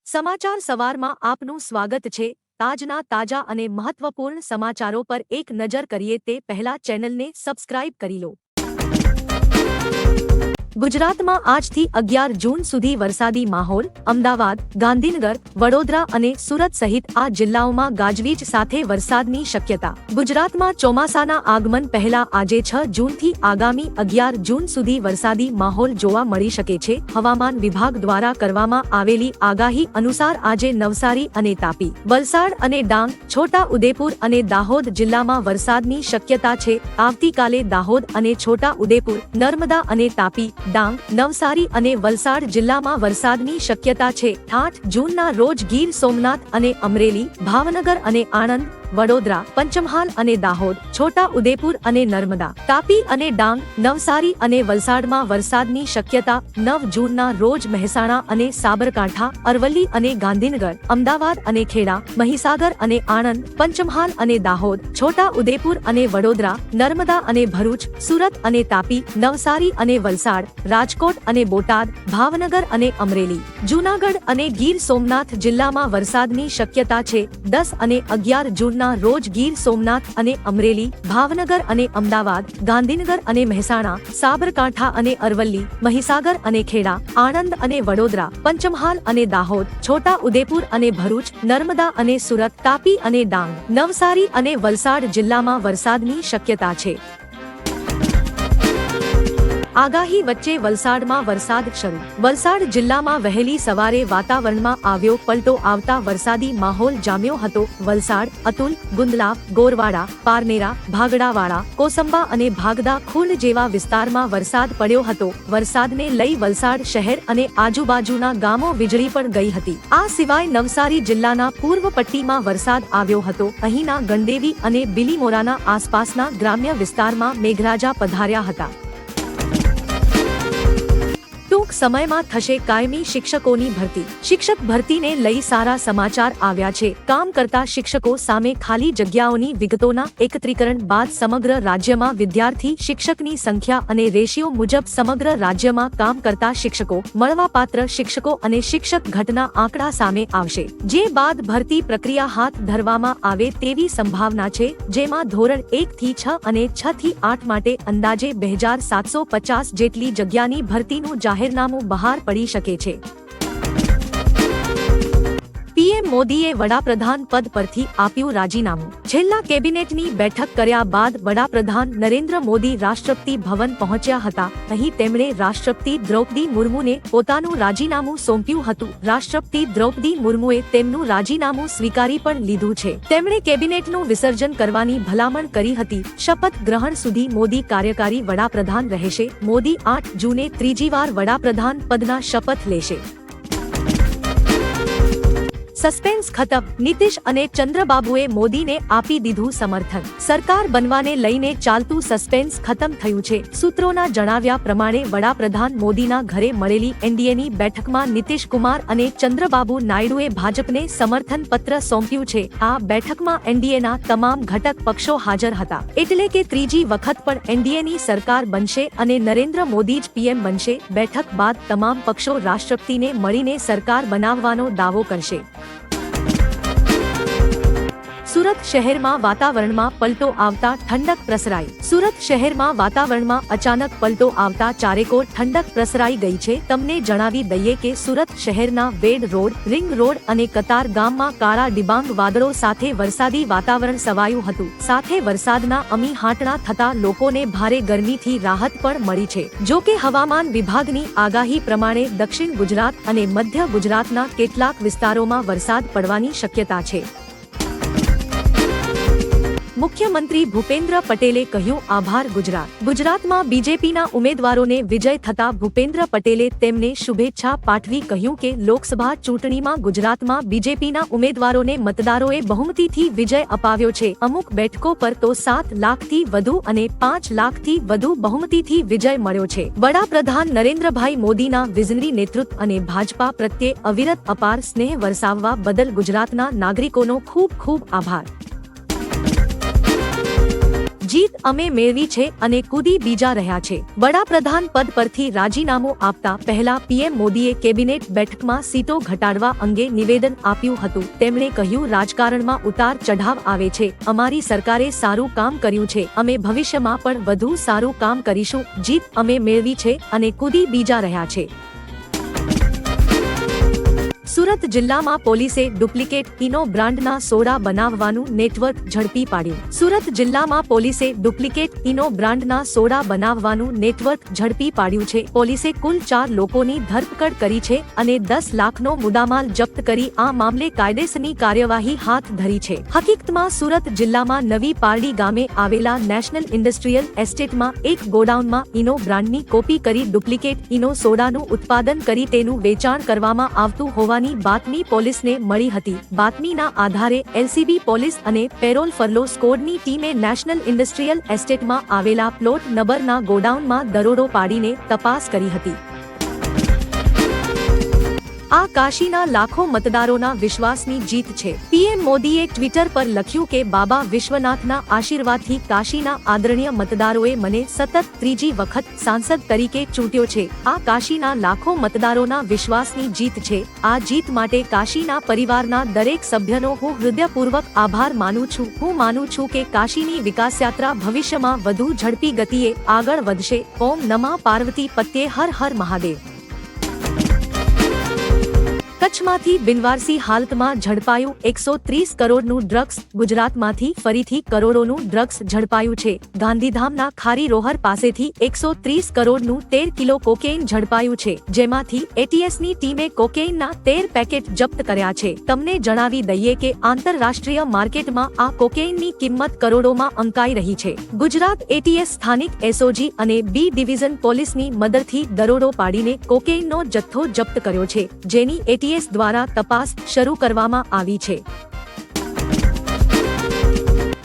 સમાચાર સવારમાં આપનું સ્વાગત છે। તાજના તાજા અને મહત્વપૂર્ણ સમાચારો પર એક નજર કરીએ તે પહેલા ચેનલને સબસ્ક્રાઇબ કરી લો। ગુજરાતમાં આજથી 11 જૂન સુધી વરસાદી માહોલ। અમદાવાદ, ગાંધીનગર, વડોદરા અને સુરત સહિત આ જિલ્લાઓમાં ગાજવીજ સાથે વરસાદની શક્યતા। ગુજરાતમાં ચોમાસાના આગમન પહેલા આજે 6 જૂનથી આગામી 11 જૂન સુધી વરસાદી માહોલ જોવા મળી શકે છે। હવામાન વિભાગ દ્વારા કરવામાં આવેલી આગાહી અનુસાર આજે નવસારી અને તાપી, વલસાડ અને ડાંગ, છોટા ઉદેપુર અને દાહોદ જિલ્લામાં વરસાદની શક્યતા છે। આવતીકાલે દાહોદ અને છોટા ઉદેપુર, નર્મદા અને તાપી, ડાંગ, નવસારી અને વલસાડ જિલ્લામાં વરસાદની શક્યતા છે। 8 જૂનના રોજ ગીર સોમનાથ અને અમરેલી, ભાવનગર અને આણંદ, વડોદરા, પંચમહાલ અને દાહોદ, છોટા ઉદેપુર અને નર્મદા, તાપી અને ડાંગ, નવસારી અને વલસાડમાં વરસાદની શક્યતા। 9 જૂનના રોજ મહેસાણા અને સાબરકાંઠા, અરવલ્લી અને ગાંધીનગર, અમદાવાદ અને ખેડા, મહીસાગર અને આણંદ, પંચમહાલ અને દાહોદ, છોટા ઉદેપુર અને વડોદરા, નર્મદા અને ભરૂચ, સુરત અને તાપી, નવસારી અને વલસાડ, રાજકોટ અને બોટાદ, ભાવનગર અને અમરેલી, જૂનાગઢ અને ગીર સોમનાથ જિલ્લામાં વરસાદની શક્યતા છે। 10 અને 11 જૂનના રોજ ગીર સોમનાથ અને અમરેલી, ભાવનગર અને અમદાવાદ, ગાંધીનગર અને મહેસાણા, સાબરકાંઠા અને અરવલ્લી, મહીસાગર અને ખેડા, આણંદ અને વડોદરા, પંચમહાલ અને દાહોદ, છોટા ઉદેપુર અને ભરૂચ, નર્મદા અને સુરત, તાપી અને ડાંગ, નવસારી અને વલસાડ જિલ્લામાં વરસાદની શક્યતા છે। આગાહી વચ્ચે વલસાડમાં વરસાદ શરૂ। વલસાડ જિલ્લામાં વહેલી સવારે વાતાવરણમાં આવ્યો પલટો આવતા વરસાદી માહોલ જામ્યો હતો। વલસાડ, અતુલ, ગુંદલાવ, ગોરવાડા, પારનેરા, ભાગડાવાડા, કોસંબા અને ભાગદા ખુર્દ જેવા વિસ્તારમાં વરસાદ પડ્યો હતો। વરસાદને લઈ વલસાડ શહેર અને આજુબાજુના ગામો વીજળી પણ ગઈ હતી। આ સિવાય નવસારી જિલ્લાના પૂર્વ પટ્ટીમાં વરસાદ આવ્યો હતો। અહીંના ગણદેવી અને બિલીમોરાના આસપાસના ગ્રામ્ય વિસ્તારમાં મેઘરાજા પધાર્યા હતા। ટૂંક સમયમાં થશે કાયમી શિક્ષકોની ભરતી। શિક્ષક ભરતીને લઈ સારા સમાચાર આવ્યા છે। કામ કરતા શિક્ષકો સામે ખાલી જગ્યાઓની વિગતોના એકત્રીકરણ બાદ સમગ્ર રાજ્યમાં વિદ્યાર્થી શિક્ષકની સંખ્યા અને રેશિયો મુજબ સમગ્ર રાજ્યમાં કામ કરતા શિક્ષકો, મળવાપાત્ર શિક્ષકો અને શિક્ષક ઘટના આંકડા સામે આવશે, જે બાદ ભરતી પ્રક્રિયા હાથ ધરવામાં આવે તેવી સંભાવના છે, જેમાં ધોરણ 1 થી 6 અને 6 થી 8 માટે અંદાજે 2750 જેટલી જગ્યાની ભરતીનું જાહેરનામું બહાર પડી શકે છે। પીએમ મોદીએ વડાપ્રધાન પદ પરથી આપ્યું રાજીનામું। છેલ્લા કેબિનેટની બેઠક કર્યા બાદ વડાપ્રધાન નરેન્દ્ર મોદી રાષ્ટ્રપતિ ભવન પહોંચ્યા હતા। અહીં તેમણે રાષ્ટ્રપતિ દ્રૌપદી મુર્મુને પોતાનું રાજીનામું સોંપ્યું હતું। રાષ્ટ્રપતિ દ્રૌપદી મુર્મુએ તેમનું રાજીનામું સ્વીકારી પણ લીધું છે। તેમણે કેબિનેટનું વિસર્જન કરવાની ભલામણ કરી હતી। શપથ ગ્રહણ સુધી મોદી કાર્યકારી વડાપ્રધાન રહેશે। મોદી 8 જૂને ત્રીજી વાર વડાપ્રધાન પદના શપથ લેશે। સસ્પેન્સ ખતમ। નીતિશ અને ચંદ્રબાબુએ મોદીને આપી દીધું સમર્થન। સરકાર બનવાને લઈને ચાલતું સસ્પેન્સ ખતમ થયું છે। સૂત્રોના જણાવ્યા પ્રમાણે વડાપ્રધાન મોદીના ઘરે મળેલી એનડીએની બેઠકમાં નીતિશ કુમાર અને ચંદ્રબાબુ નાયડુએ ભાજપને સમર્થન પત્ર સોંપ્યું છે। આ બેઠકમાં એનડીએના તમામ ઘટક પક્ષો હાજર હતા। એટલે કે ત્રીજી વખત પણ એનડીએની સરકાર બનશે અને નરેન્દ્ર મોદી જ પીએમ બનશે। બેઠક બાદ તમામ પક્ષો રાષ્ટ્રપતિને મળીને સરકાર બનાવવાનો દાવો કરશે। સુરત શહેરમાં વાતાવરણમાં પલટો આવતા ઠંડક પ્રસરાઈ। સુરત શહેરમાં વાતાવરણમાં અચાનક પલટો આવતા ચારેકોર ઠંડક પ્રસરાઈ ગઈ છે। તમને જણાવી દઈએ કે સુરત શહેરના વેડ રોડ, રિંગ રોડ અને કતાર ગામમાં કાળા ડિબાંગ વાદળો સાથે વરસાદી વાતાવરણ છવાયું હતું। સાથે વરસાદના અમી હાટણા થતા લોકોને ભારે ગરમીથી રાહત પણ મળી છે। જો કે હવામાન વિભાગની આગાહી પ્રમાણે દક્ષિણ ગુજરાત અને મધ્ય ગુજરાતના કેટલાક વિસ્તારોમાં વરસાદ પડવાની શક્યતા છે। મુખ્યમંત્રી ભૂપેન્દ્ર પટેલે કહ્યું આભાર ગુજરાત। ગુજરાતમાં બીજેપીના ઉમેદવારોને વિજય થતા ભૂપેન્દ્ર પટેલે તેમને શુભેચ્છા પાઠવી કહ્યું કે લોકસભા ચૂંટણીમાં ગુજરાતમાં બીજેપીના ઉમેદવારોને મતદારોએ બહુમતીથી વિજય અપાવ્યો છે। અમુક બેઠકો પર તો 7 લાખથી વધુ અને 5 લાખથી વધુ બહુમતીથી વિજય મળ્યો છે। વડાપ્રધાન નરેન્દ્રભાઈ મોદીના વિઝનરી નેતૃત્વ અને ભાજપા પ્રત્યે અવિરત અપાર સ્નેહ વરસાવવા બદલ ગુજરાતના નાગરિકોનો ખૂબ ખૂબ આભાર। જીત અમે મેળવી છે અને કૂદી બીજા રહ્યા છે। વડાપ્રધાન પદ પરથી રાજીનામું આપતા પહેલા પીએમ મોદીએ કેબિનેટ બેઠકમાં સીટો ઘટાડવા અંગે નિવેદન આપ્યું હતું। તેમણે કહ્યું, રાજકારણમાં ઉતાર ચઢાવ આવે છે, અમારી સરકારે સારું કામ કર્યું છે, અમે ભવિષ્યમાં પણ વધુ સારું કામ કરીશું। જીત અમે મેળવી છે અને કૂદી બીજા રહ્યા છે। સુરત જિલ્લામાં પોલીસે ડુપ્લિકેટ ઇનો બ્રાન્ડના સોડા બનાવવાનું નેટવર્ક ઝડપી પાડ્યું। સુરત જિલ્લામાં પોલીસે ડુપ્લિકેટ ઇનો બ્રાન્ડના સોડા બનાવવાનું નેટવર્ક ઝડપી પાડ્યું છે। પોલીસે કુલ 4 લોકોની ધરપકડ કરી છે અને 10 લાખનો મુદ્દામાલ જપ્ત કરી આ મામલે કાયદેસરની કાર્યવાહી હાથ ધરી છે। હકીકતમાં સુરત જિલ્લામાં નવી પારડી ગામે આવેલા નેશનલ ઇન્ડસ્ટ્રીયલ એસ્ટેટમાં એક ગોડાઉનમાં ઇનો બ્રાન્ડની કોપી કરી ડુપ્લિકેટ ઇનો સોડાનું ઉત્પાદન કરી તેનું વેચાણ કરવામાં આવતું હોવાની બાતમી પોલીસને મળી હતી। બાતમીના આધારે એલસીબી પોલીસ અને પેરોલ ફરલો સ્કોડની ટીમે નેશનલ ઇન્ડસ્ટ્રીયલ એસ્ટેટમાં આવેલા પ્લોટ નંબરના ગોડાઉનમાં દરોડો પાડીને તપાસ કરી હતી। આ કાશીના લાખો મતદારોના વિશ્વાસની જીત છે। પીએમ મોદીએ ટ્વિટર પર લખ્યું કે બાબા વિશ્વનાથના આશીર્વાદથી કાશીના આદરણીય મતદારોએ મને સતત ત્રીજી વખત સાંસદ તરીકે ચૂંટ્યો છે। આ કાશીના લાખો મતદારોના વિશ્વાસની જીત છે। આ જીત માટે કાશીના પરિવારના દરેક સભ્યનો હું હૃદયપૂર્વક આભાર માનું છું। હું માનું છું કે કાશીની વિકાસયાત્રા ભવિષ્યમાં વધુ ઝડપી ગતિએ આગળ વધશે। ઓમ નમઃ પાર્વતી પત્યે હર હર મહાદેવ। કચ્છમાંથી બિનવારસી હાલતમાં ઝડપાયું 130 કરોડનું ડ્રગ્સ। ગુજરાતમાંથી ફરીથી કરોડોનું ડ્રગ્સ ઝડપાયું છે। ગાંધીધામના ખારી રોહર પાસેથી 130 કરોડનું 13 કિલો કોકેઇન ઝડપાયું છે, જેમાંથી એટીએસની ટીમે કોકેઇનના 13 પેકેટ જપ્ત કર્યા છે। તમને જણાવી દઈએ કે આંતરરાષ્ટ્રીય માર્કેટમાં આ કોકેઇનની કિંમત કરોડોમાં અંકાઈ રહી છે। ગુજરાત એટીએસ સ્થાનિક એસઓજી અને બી ડિવિઝન પોલીસની મદદથી દરોડો પાડીને કોકેઇનનો જથ્થો જપ્ત કર્યો છે, જેની એટીએસ દ્વારા તપાસ શરૂ કરવામાં આવી છે।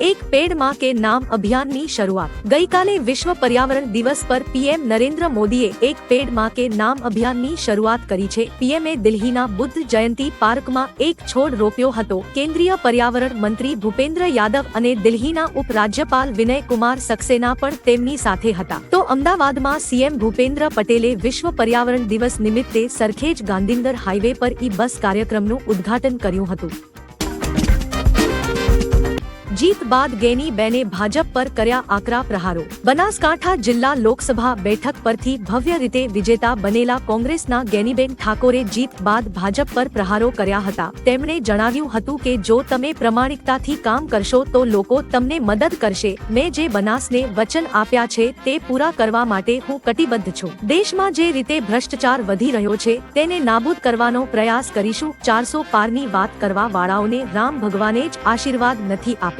એક પેડ માં કે નામ અભિયાનની શરૂઆત। ગઈકાલે વિશ્વ પર્યાવરણ દિવસ પર પીએમ નરેન્દ્ર મોદીએ એક પેડ માં કે નામ અભિયાનની શરૂઆત કરી છે। પીએમએ દિલ્હીના બુદ્ધ જયંતી પાર્કમાં એક છોડ રોપ્યો હતો। કેન્દ્રીય પર્યાવરણ મંત્રી ભૂપેન્દ્ર યાદવ અને દિલ્હીના ઉપરાજ્યપાલ વિનય કુમાર સક્સેના પણ તેમની સાથે હતા। તો અમદાવાદમાં સીએમ ભૂપેન્દ્ર પટેલે વિશ્વ પર્યાવરણ દિવસ નિમિત્તે સરખેજ ગાંધીનગર હાઈવે પર બસ કાર્યક્રમનું ઉદ્ઘાટન કર્યું હતું। જીત બાદ ગેની બેને ભાજપ પર કર્યા આકરા પ્રહારો। બનાસકાંઠા જિલ્લા લોકસભા બેઠક પરથી ભવ્ય રીતે વિજેતા બનેલા કોંગ્રેસના ગેનીબેન ઠાકોરે જીત બાદ ભાજપ પર પ્રહારો કર્યા હતા। તેમણે જણાવ્યું હતું કે જો તમે પ્રમાણિકતાથી કામ કરશો તો લોકો તમને મદદ કરશે। મેં જે બનાસને વચન આપ્યા છે તે પૂરા કરવા માટે હું કટિબદ્ધ છું। દેશમાં જે રીતે ભ્રષ્ટાચાર વધી રહ્યો છે તેને નાબૂદ કરવાનો પ્રયાસ કરીશું। 400 પારની વાત કરવા વાળાઓને રામ ભગવાને જ આશીર્વાદ નથી આપ્યા।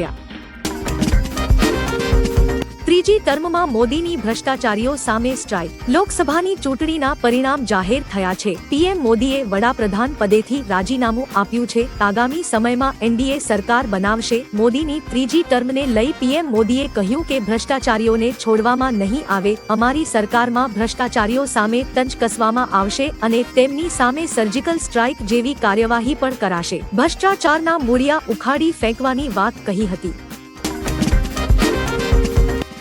ત્રીજી ટર્મમાં મોદીની ભ્રષ્ટાચારીઓ સામે સ્ટ્રાઇક। લોકસભાની ચૂંટણીના પરિણામ જાહેર થયા છે। પીએમ મોદીએ વડાપ્રધાન પદેથી રાજીનામું આપ્યું છે। આગામી સમયમાં એનડીએ સરકાર બનાવશે। મોદીની ત્રીજી ટર્મને લઈ પીએમ મોદીએ કહ્યું કે ભ્રષ્ટાચારીઓને છોડવામાં નહીં આવે। અમારી સરકારમાં ભ્રષ્ટાચારીઓ સામે તંજ કસવામાં આવશે અને તેમની સામે સર્જિકલ સ્ટ્રાઇક જેવી કાર્યવાહી પણ કરાશે। ભ્રષ્ટાચારના મૂળિયા ઉખાડી ફેંકવાની વાત કહી હતી।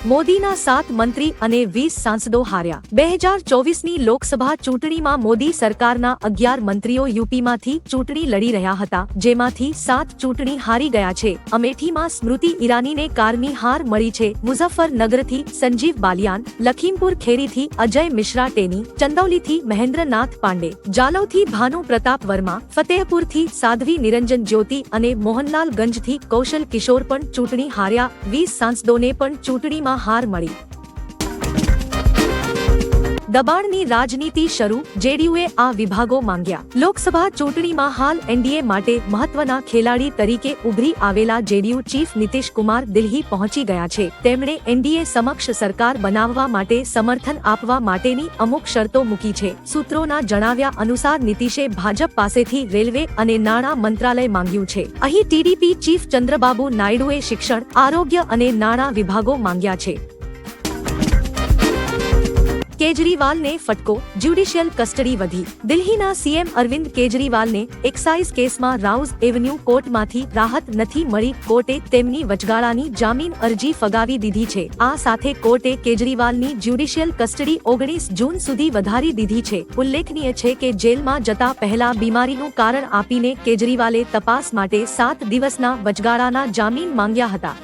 મોદીના 7 મંત્રી અને 20 સાંસદો હાર્યા। 2024ની લોકસભા ચૂંટણીમાં મોદી સરકારના 11 મંત્રીઓ યુપીમાંથી ચૂંટણી લડી રહ્યા હતા, જેમાંથી 7 ચૂંટણી હારી ગયા છે। અમેઠીમાં સ્મૃતિ ઈરાનીને કારમી હાર મળી છે। મુઝફ્ફરનગરથી સંજીવ બાલિયાન, લખીમપુર ખેરીથી અજય મિશ્રા ટેની, ચંદૌલીથી મહેન્દ્રનાથ પાંડે, જાલૌથી ભાનુ પ્રતાપ વર્મા, ફતેહપુરથી સાધ્વી નિરંજન જ્યોતિ અને મોહનલાલગંજથી કૌશલ કિશોર પણ ચૂંટણી હાર્યા। 20 સાંસદોને પણ ચૂંટણીમાં હાર મળી। દબાણની રાજનીતિ શરૂ, જેડીયુએ આ વિભાગો માંગ્યા। લોકસભા ચૂંટણીમાં હાલ એનડીએ માટે મહત્વના ખેલાડી તરીકે ઉભરી આવેલા જેડીયુ ચીફ નીતિશ કુમાર દિલ્હી પહોંચી ગયા છે। તેમણે એનડીએ સમક્ષ સરકાર બનાવવા માટે સમર્થન આપવા માટેની અમુક શરતો મૂકી છે। સૂત્રોના જણાવ્યા અનુસાર નીતિશે ભાજપ પાસેથી રેલવે અને નાણાં મંત્રાલય માંગ્યું છે। અહીં ટીડીપી ચીફ ચંદ્રબાબુ નાયડુએ શિક્ષણ, આરોગ્ય અને નાણાં વિભાગો માંગ્યા છે। કેજરીવાલને ફટકો, જ્યુડિશિયલ કસ્ટડી વધી. દિલ્હીના સીએમ અરવિંદ કેજરીવાલને એક્સાઇઝ કેસમાં રાઉઝ એવન્યુ કોર્ટમાંથી રાહત નથી મળી. કોર્ટે તેમની વચગાળાની જામીન અરજી ફગાવી દીધી છે. આ સાથે કોર્ટે કેજરીવાલની જ્યુડિશિયલ કસ્ટડી 19 જૂન સુધી વધારી દીધી છે. ઉલ્લેખનીય છે કે જેલમાં જતા પહેલા બીમારીનું કારણ આપીને કેજરીવાલે તપાસ માટે 7 દિવસના વચગાળાના જામીન માંગ્યા હતા.